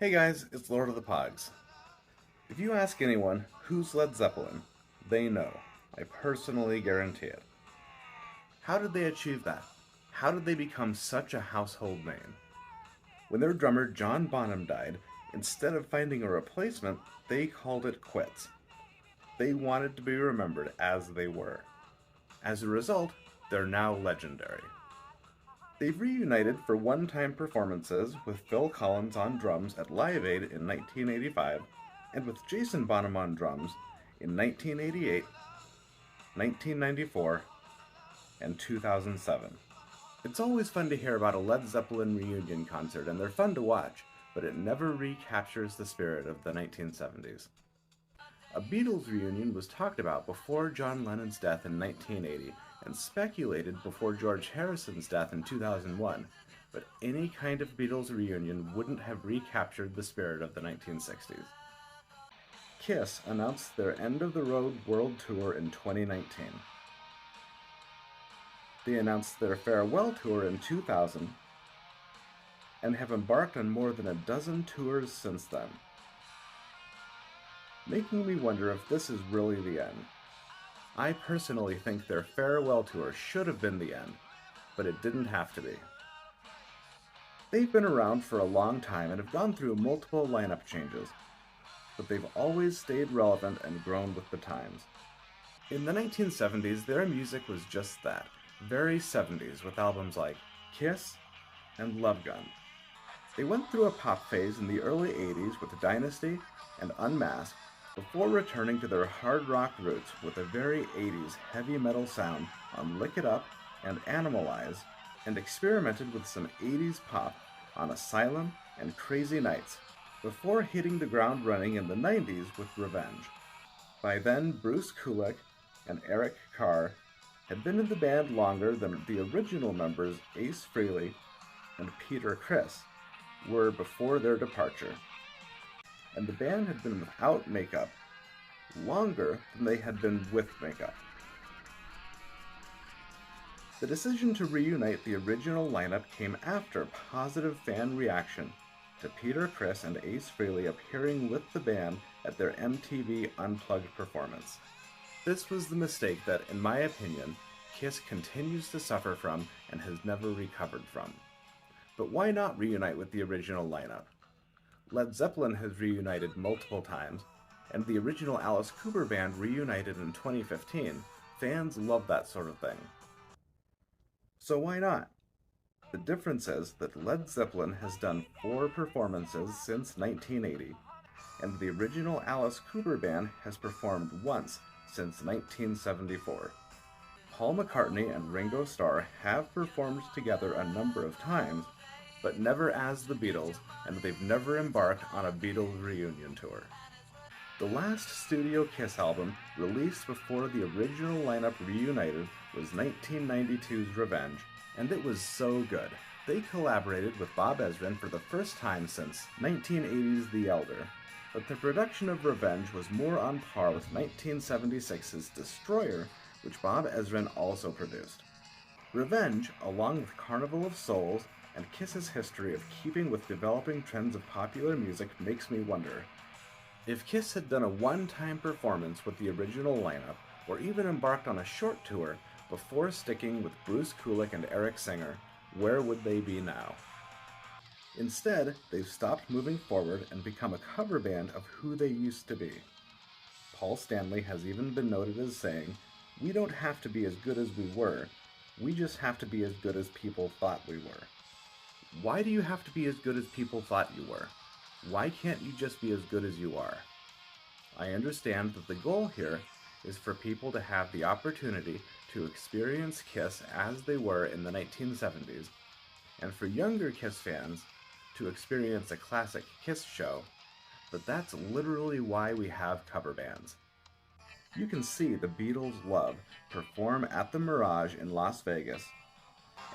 Hey guys, it's Lord of the Pogs. If you ask anyone who's Led Zeppelin, they know. I personally guarantee it. How did they achieve that? How did they become such a household name? When their drummer John Bonham died, instead of finding a replacement, they called it quits. They wanted to be remembered as they were. As a result, they're now legendary. They've reunited for one-time performances with Phil Collins on drums at Live Aid in 1985 and with Jason Bonham on drums in 1988, 1994, and 2007. It's always fun to hear about a Led Zeppelin reunion concert, and they're fun to watch, but it never recaptures the spirit of the 1970s. A Beatles reunion was talked about before John Lennon's death in 1980 and speculated before George Harrison's death in 2001, but any kind of Beatles reunion wouldn't have recaptured the spirit of the 1960s. Kiss announced their end-of-the-road world tour in 2019. They announced their farewell tour in 2000 and have embarked on more than a dozen tours since then, making me wonder if this is really the end. I personally think their farewell tour should have been the end, but it didn't have to be. They've been around for a long time and have gone through multiple lineup changes, but they've always stayed relevant and grown with the times. In the 1970s, their music was just that, very 70s, with albums like Kiss and Love Gun. They went through a pop phase in the early 80s with Dynasty and Unmasked, before returning to their hard rock roots with a very 80s heavy metal sound on Lick It Up and Animalize, and experimented with some 80s pop on Asylum and Crazy Nights, before hitting the ground running in the 90s with Revenge. By then, Bruce Kulick and Eric Carr had been in the band longer than the original members Ace Frehley and Peter Criss were before their departure, and the band had been without makeup longer than they had been with makeup. The decision to reunite the original lineup came after positive fan reaction to Peter Criss and Ace Frehley appearing with the band at their MTV Unplugged performance. This was the mistake that, in my opinion, Kiss continues to suffer from and has never recovered from. But why not reunite with the original lineup? Led Zeppelin has reunited multiple times, and the original Alice Cooper band reunited in 2015. Fans love that sort of thing. So why not? The difference is that Led Zeppelin has done 4 performances since 1980, and the original Alice Cooper band has performed once since 1974. Paul McCartney and Ringo Starr have performed together a number of times, but never as the Beatles, and they've never embarked on a Beatles reunion tour. The last studio Kiss album released before the original lineup reunited was 1992's Revenge, and it was so good. They collaborated with Bob Ezrin for the first time since 1980's The Elder, but the production of Revenge was more on par with 1976's Destroyer, which Bob Ezrin also produced. Revenge, along with Carnival of Souls, and Kiss's history of keeping with developing trends of popular music makes me wonder. If Kiss had done a one-time performance with the original lineup, or even embarked on a short tour before sticking with Bruce Kulick and Eric Singer, where would they be now? Instead, they've stopped moving forward and become a cover band of who they used to be. Paul Stanley has even been noted as saying, "We don't have to be as good as we were, we just have to be as good as people thought we were." Why do you have to be as good as people thought you were? Why can't you just be as good as you are? I understand that the goal here is for people to have the opportunity to experience Kiss as they were in the 1970s, and for younger Kiss fans to experience a classic Kiss show, but that's literally why we have cover bands. You can see the Beatles' Love perform at the Mirage in Las Vegas,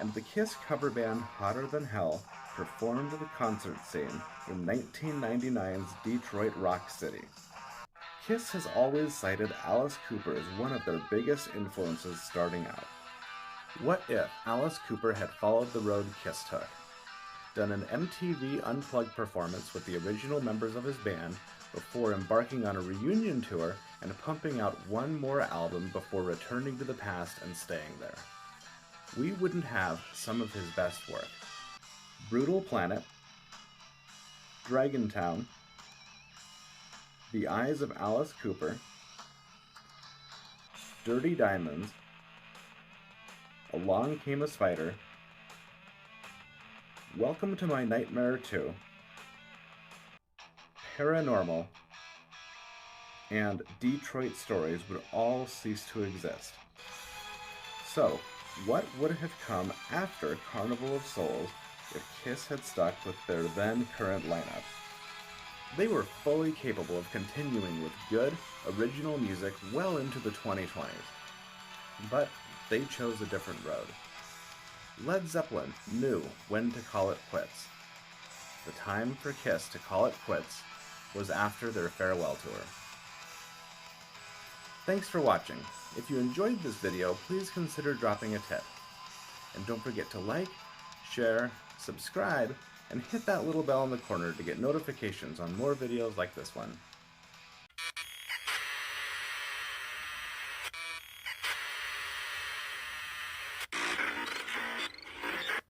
and the Kiss cover band Hotter Than Hell performed the concert scene in 1999's Detroit Rock City. Kiss has always cited Alice Cooper as one of their biggest influences starting out. What if Alice Cooper had followed the road Kiss took? done an MTV Unplugged performance with the original members of his band before embarking on a reunion tour and pumping out one more album before returning to the past and staying there. We wouldn't have some of his best work: Brutal Planet, Dragontown, The Eyes of Alice Cooper, Dirty Diamonds, Along Came a Spider, Welcome to My Nightmare 2, Paranormal, and Detroit Stories would all cease to exist. So, what would have come after Carnival of Souls if Kiss had stuck with their then current lineup? They were fully capable of continuing with good, original music well into the 2020s. But they chose a different road. Led Zeppelin knew when to call it quits. The time for Kiss to call it quits was after their farewell tour. Thanks for watching. If you enjoyed this video, please consider dropping a tip. And don't forget to like, share, subscribe, and hit that little bell in the corner to get notifications on more videos like this one.